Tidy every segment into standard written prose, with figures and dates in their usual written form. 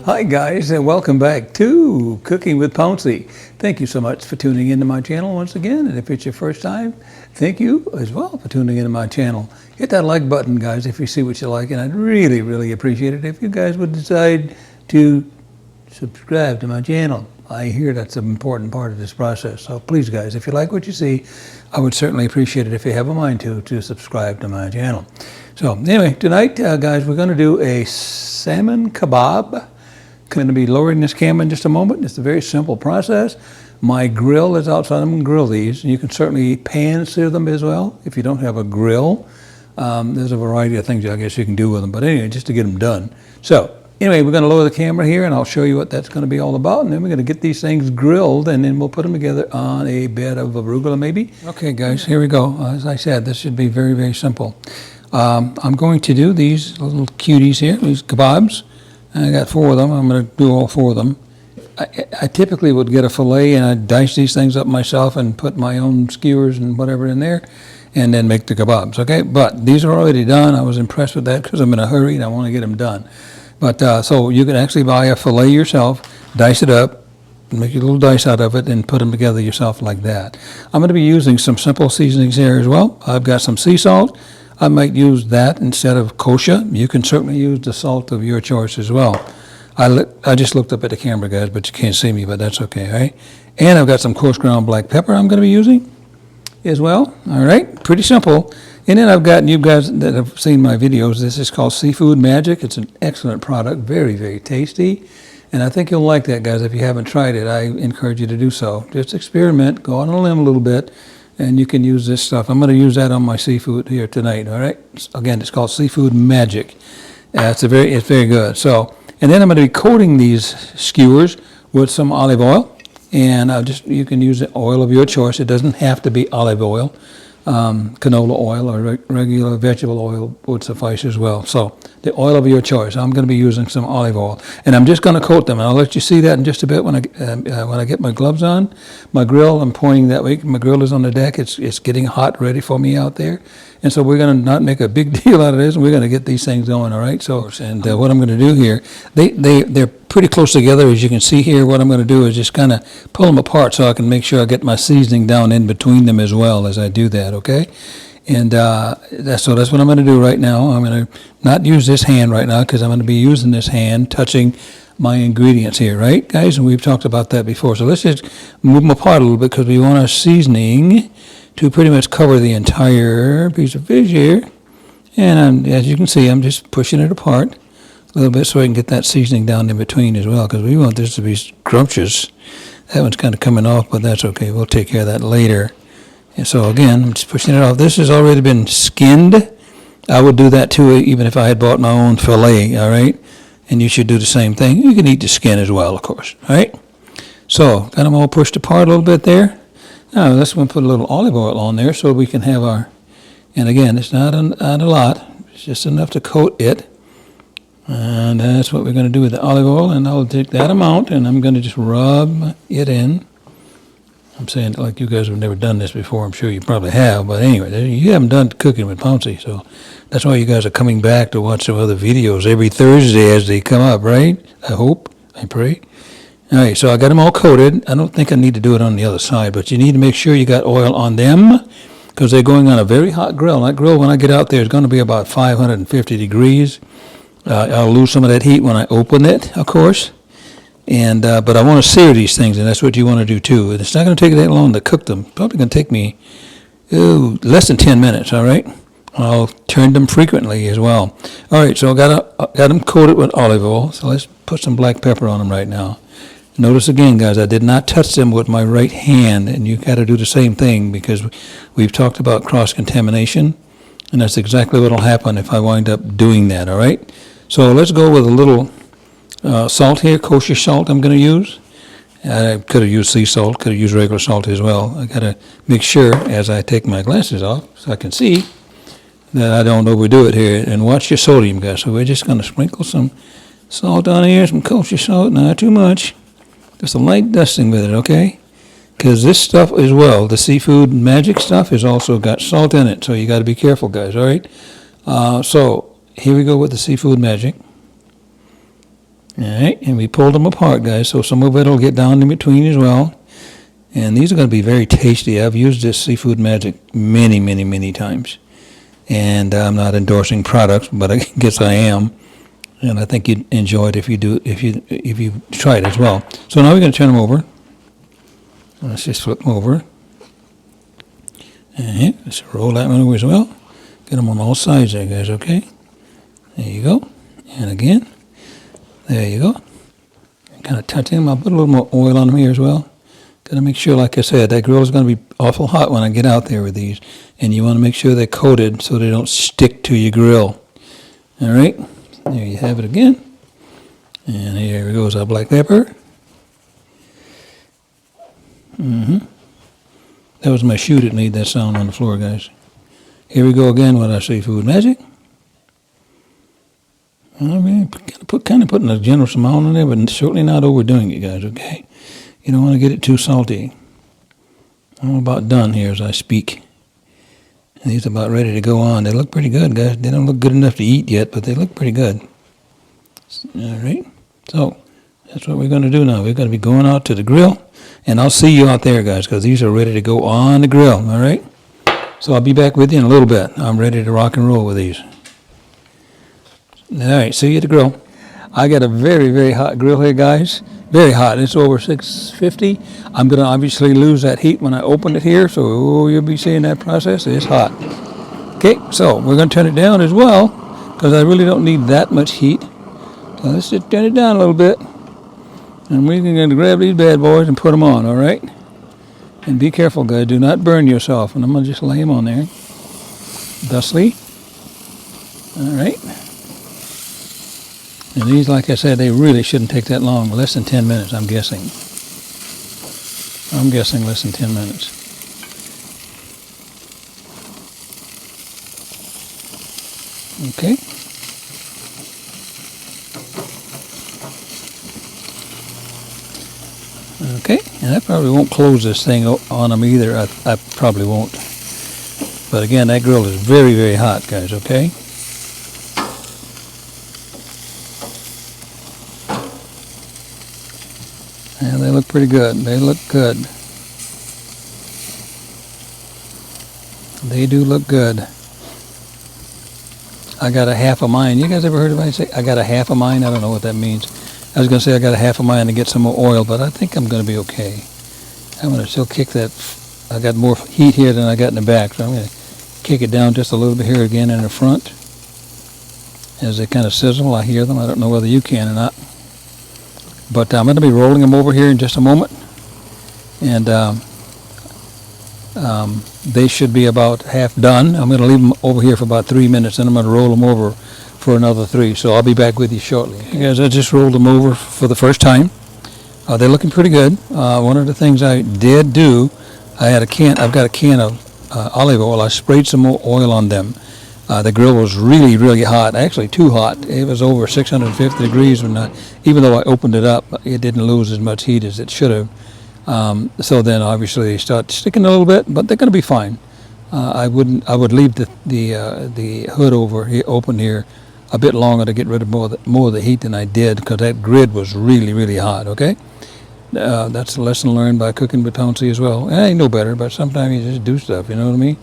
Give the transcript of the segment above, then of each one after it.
Hi guys, and welcome back to Cooking with Pouncy. Thank you so much for tuning into my channel once again, and if it's your first time, thank you as well for tuning into my channel. Hit that like button, guys, if you see what you like, and I'd really appreciate it if you guys would decide to subscribe to my channel. I hear that's an important part of this process, so please guys, if you like what you see, I would certainly appreciate it if you have a mind to subscribe to my channel. So anyway, tonight guys, we're going to do a salmon kebab. I'm going to be lowering this camera in just a moment. It's a very simple process. My grill is outside. I'm going to grill these. You can certainly pan sear them as well if you don't have a grill. There's a variety of things I guess you can do with them, but anyway, just to get them done. So anyway, we're going to lower the camera here, and I'll show you what that's going to be all about, and then we're going to get these things grilled, and then we'll put them together on a bed of arugula maybe. Okay guys, here we go. As I said, this should be very simple. I'm going to do these little cuties here, these kebabs. I got 4 of them. I'm going to do all 4 of them. I typically would get a fillet and I'd dice these things up myself and put my own skewers and whatever in there and then make the kebabs, okay? But these are already done. I was impressed with that because I'm in a hurry and I want to get them done. But so you can actually buy a fillet yourself, dice it up, make a little dice out of it and put them together yourself like that. I'm going to be using some simple seasonings here as well. I've got some sea salt. I might use that instead of kosher. You can certainly use the salt of your choice as well. I just looked up at the camera, guys, but you can't see me, but that's okay, right? And I've got some coarse ground black pepper I'm going to be using as well. All right, pretty simple. And then I've got, you guys that have seen my videos, this is called Seafood Magic. It's an excellent product, very tasty. And I think you'll like that, guys. If you haven't tried it, I encourage you to do so. Just experiment, go on a limb a little bit, and you can use this stuff. I'm going to use that on my seafood here tonight, all right? Again, it's called Seafood Magic. It's very good. So, and then I'm going to be coating these skewers with some olive oil, and you can use the oil of your choice. It doesn't have to be olive oil. Canola oil or regular vegetable oil would suffice as well. So the oil of your choice. I'm going to be using some olive oil, and I'm just going to coat them. And I'll let you see that in just a bit when I get my gloves on. My grill, I'm pointing that way. My grill is on the deck. It's getting hot, ready for me out there. And so we're going to not make a big deal out of this, and we're going to get these things going, all right? So, and what I'm going to do here, they're pretty close together, as you can see here. What I'm going to do is just kind of pull them apart so I can make sure I get my seasoning down in between them as well as I do that, okay? And that's what I'm going to do right now. I'm going to not use this hand right now because I'm going to be using this hand touching my ingredients here, right, guys? And we've talked about that before. So let's just move them apart a little bit because we want our seasoning to pretty much cover the entire piece of fish here. And as you can see, I'm just pushing it apart a little bit so I can get that seasoning down in between as well, because we want this to be scrumptious. That one's kind of coming off, but that's okay. We'll take care of that later. And so again, I'm just pushing it off. This has already been skinned. I would do that too, even if I had bought my own fillet, all right? And you should do the same thing. You can eat the skin as well, of course, all right? So got them all pushed apart a little bit there. Now let's put a little olive oil on there so we can have our, and again, it's not a lot. It's just enough to coat it. And that's what we're going to do with the olive oil. And I'll take that amount and I'm going to just rub it in. I'm saying it like you guys have never done this before. I'm sure you probably have. But anyway, you haven't done Cooking with Pouncy. So that's why you guys are coming back to watch some other videos every Thursday as they come up, right? I hope. I pray. All right, so I got them all coated. I don't think I need to do it on the other side, but you need to make sure you got oil on them because they're going on a very hot grill. That grill, when I get out there, is going to be about 550 degrees. I'll lose some of that heat when I open it, of course. And but I want to sear these things, and that's what you want to do too. And it's not going to take that long to cook them. Probably going to take me less than 10 minutes, all right? I'll turn them frequently as well. All right, so I got them coated with olive oil. So let's put some black pepper on them right now. Notice again, guys, I did not touch them with my right hand, and you got to do the same thing because we've talked about cross-contamination, and that's exactly what will happen if I wind up doing that, all right? So let's go with a little salt here, kosher salt I'm going to use. I could have used sea salt, could have used regular salt as well. I got to make sure as I take my glasses off so I can see that I don't overdo it here. And watch your sodium, guys. So we're just going to sprinkle some salt on here, some kosher salt, not too much. Just a light dusting with it, okay? Because this stuff as well, the Seafood Magic stuff, has also got salt in it. So you got to be careful, guys, all right? So here we go with the Seafood Magic. All right, and we pulled them apart, guys, so some of it will get down in between as well. And these are going to be very tasty. I've used this Seafood Magic many, many, many times. And I'm not endorsing products, but I guess I am. And I think you'd enjoy it if you try it as well. So now we're going to turn them over. Let's just flip them over. And let's roll that one over as well. Get them on all sides there, guys, okay? There you go. And again. There you go. Kind of touching them. I'll put a little more oil on them here as well. Got to make sure, like I said, that grill is going to be awful hot when I get out there with these. And you want to make sure they're coated so they don't stick to your grill. All right. There you have it again. And here goes our black pepper. That was my shoe that made that sound on the floor, guys. Here we go again with our Seafood Magic. I mean, kind of putting a generous amount on there, but certainly not overdoing it, guys, okay? You don't want to get it too salty. I'm about done here as I speak. And these are about ready to go on. They look pretty good, guys. They don't look good enough to eat yet, but they look pretty good. All right. So that's what we're going to do now. We're going to be going out to the grill, and I'll see you out there, guys, because these are ready to go on the grill, all right? So I'll be back with you in a little bit. I'm ready to rock and roll with these. All right, see you at the grill. I got a very, very hot grill here, guys. Very hot. It's over 650. I'm going to obviously lose that heat when I open it here, so you'll be seeing that process. It's hot. Okay, so we're going to turn it down as well, because I really don't need that much heat. So let's just turn it down a little bit. And we're going to grab these bad boys and put them on, all right? And be careful, guys. Do not burn yourself. And I'm going to just lay them on there. Thusly. All right. And these, like I said, they really shouldn't take that long. Less than 10 minutes, I'm guessing. I'm guessing less than 10 minutes. Okay. Okay, and I probably won't close this thing on them either. I probably won't. But again, that grill is very, very hot, guys, okay? And they look pretty good. They look good. They do look good. I got a half of mine. You guys ever heard anybody say, I got a half of mine? I don't know what that means. I was going to say I got a half of mine to get some more oil, but I think I'm going to be okay. I'm going to still kick that. I got more heat here than I got in the back, so I'm going to kick it down just a little bit here again in the front. As they kind of sizzle, I hear them. I don't know whether you can or not. But I'm going to be rolling them over here in just a moment. And they should be about half done. I'm going to leave them over here for about 3 minutes, and I'm going to roll them over for another 3. So I'll be back with you shortly. Hey guys, I just rolled them over for the first time. They're looking pretty good. One of the things I did do, I've got a can of olive oil. I sprayed some more oil on them. The grill was really, really hot, actually too hot. It was over 650 degrees even though I opened it up, it didn't lose as much heat as it should have. So then obviously they start sticking a little bit, but they're going to be fine. I would leave the hood open here a bit longer to get rid of more of the heat than I did, because that grid was really, really hot, okay? That's a lesson learned by cooking with Pouncy's as well. I ain't no better, but sometimes you just do stuff, you know what I mean?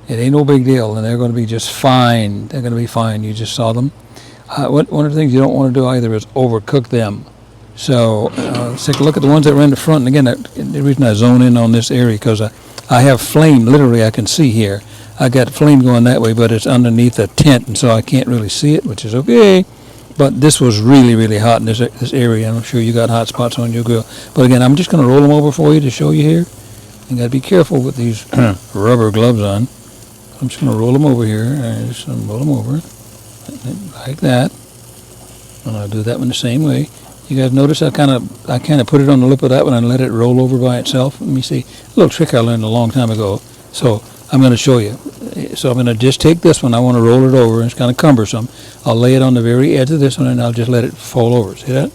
It ain't no big deal, and they're going to be just fine. They're going to be fine. You just saw them. One of the things you don't want to do either is overcook them. So let's take a look at the ones that were in the front. And again, the reason I zone in on this area, because I have flame, literally, I can see here. I got flame going that way, but it's underneath a tent, and so I can't really see it, which is okay. But this was really, really hot in this area, and I'm sure you got hot spots on your grill. But again, I'm just going to roll them over for you to show you here. You got to be careful with these rubber gloves on. I'm just going to roll them over here. Just roll them over like that. And I'll do that one the same way. You guys notice I kind of put it on the lip of that one and let it roll over by itself. Let me see. A little trick I learned a long time ago. So I'm going to show you. So I'm going to just take this one. I want to roll it over. It's kind of cumbersome. I'll lay it on the very edge of this one, and I'll just let it fall over. See that?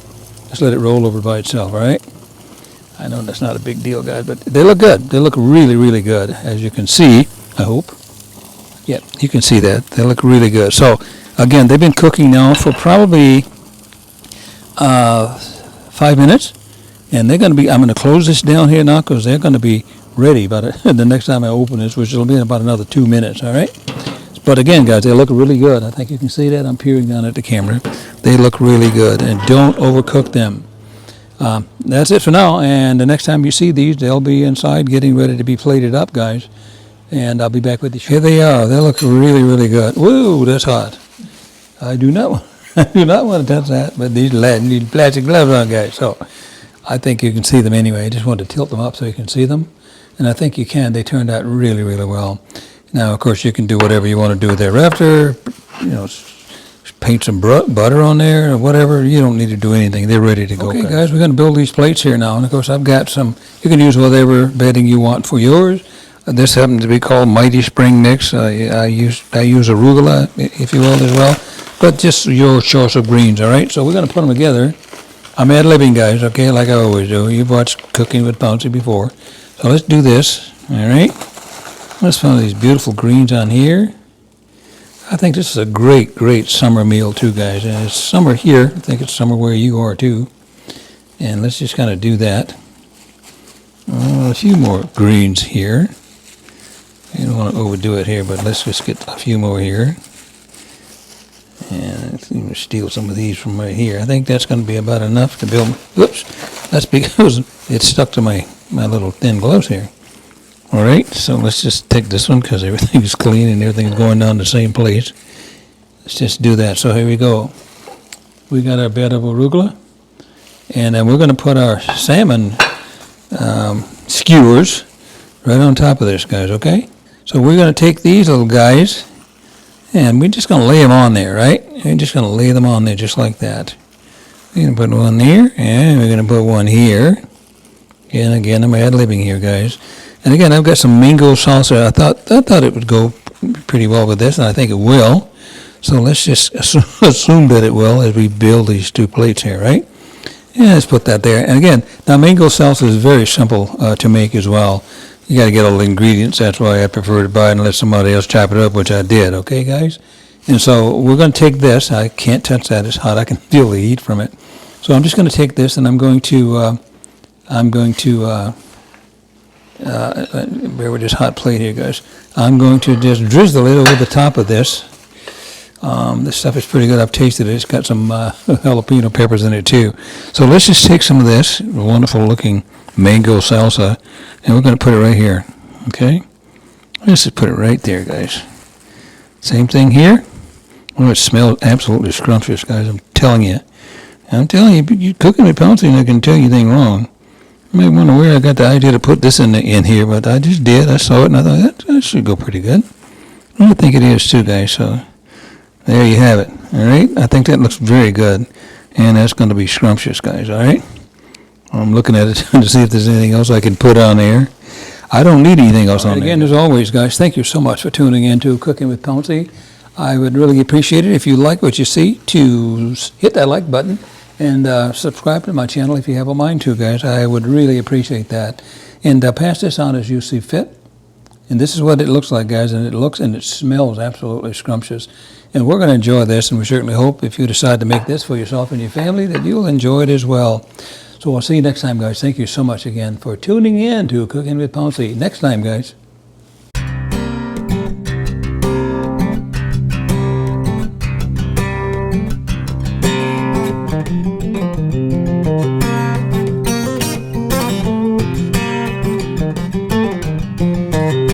Just let it roll over by itself, all right? I know that's not a big deal, guys, but they look good. They look really, really good, as you can see, I hope. Yeah, you can see that. They look really good. So, again, they've been cooking now for probably 5 minutes, and they're going to be, I'm going to close this down here now because they're going to be ready by the next time I open this, which will be in about another 2 minutes, all right? But again, guys, they look really good. I think you can see that. I'm peering down at the camera. They look really good, and don't overcook them. That's it for now, and the next time you see these, they'll be inside getting ready to be plated up, guys, and I'll be back with you. Here they are. They look really, really good. Woo, that's hot. I do not want to touch that, but these need plastic gloves on, guys, so I think you can see them anyway. I just wanted to tilt them up so you can see them, and I think you can. They turned out really, really well. Now, of course, you can do whatever you want to do thereafter, paint some butter on there or whatever. You don't need to do anything. They're ready to go. Okay, guys, we're going to build these plates here now. And, of course, I've got some. You can use whatever bedding you want for yours. This happens to be called Mighty Spring Mix. I use arugula, if you will, as well. But just your choice of greens, all right? So we're going to put them together. I'm ad-libbing, guys, okay, like I always do. You've watched Cooking with Pouncy before. So let's do this, all right? Let's find these beautiful greens on here. I think this is a great, great summer meal too, guys. And it's summer here. I think it's summer where you are too. And let's just kind of do that. A few more greens here. You don't want to overdo it here, but let's just get a few more here. And let's even steal some of these from right here. I think that's going to be about enough to build. Whoops. That's because it stuck to my little thin gloves here. All right, so let's just take this one because everything's clean and everything's going down the same place. Let's just do that. So here we go. We got our bed of arugula, and then we're going to put our salmon skewers right on top of this, guys, okay? So we're going to take these little guys, and we're just going to lay them on there, right? We're just going to lay them on there just like that. We're going to put one there, and we're going to put one here. And again, I'm ad-libbing here, guys. And again, I've got some mango salsa. I thought it would go pretty well with this, and I think it will. So let's just assume that it will as we build these two plates here, right? Yeah, let's put that there. And again, now mango salsa is very simple to make as well. You got to get all the ingredients. That's why I prefer to buy it and let somebody else chop it up, which I did. Okay, guys? And so we're going to take this. I can't touch that. It's hot. I can feel the heat from it. So I'm just going to take this, and I'm going to bear with this hot plate here, guys. I'm going to just drizzle it over the top of this. This stuff is pretty good. I've tasted it. It's got some jalapeno peppers in it too. So let's just take some of this wonderful looking mango salsa, and we're going to put it right here. Okay? Let's just put it right there, guys. Same thing here. Oh, it smells absolutely scrumptious, guys. I'm telling you. You're cooking with Pouncy, and I can tell you anything wrong. You may wonder where I got the idea to put this in here, but I just did. I saw it, and I thought, that should go pretty good. I think it is too, guys, so there you have it, all right? I think that looks very good, and that's going to be scrumptious, guys, all right? I'm looking at it to see if there's anything else I can put on there. I don't need anything else on there. Again, as always, guys, thank you so much for tuning in to Cooking with Pouncy. I would really appreciate it if you like what you see to hit that like button. And subscribe to my channel if you have a mind to, guys. I would really appreciate that. And pass this on as you see fit. And this is what it looks like, guys. And it looks and it smells absolutely scrumptious. And we're going to enjoy this. And we certainly hope if you decide to make this for yourself and your family that you'll enjoy it as well. So I'll see you next time, guys. Thank you so much again for tuning in to Cooking with Pouncy. Next time, guys.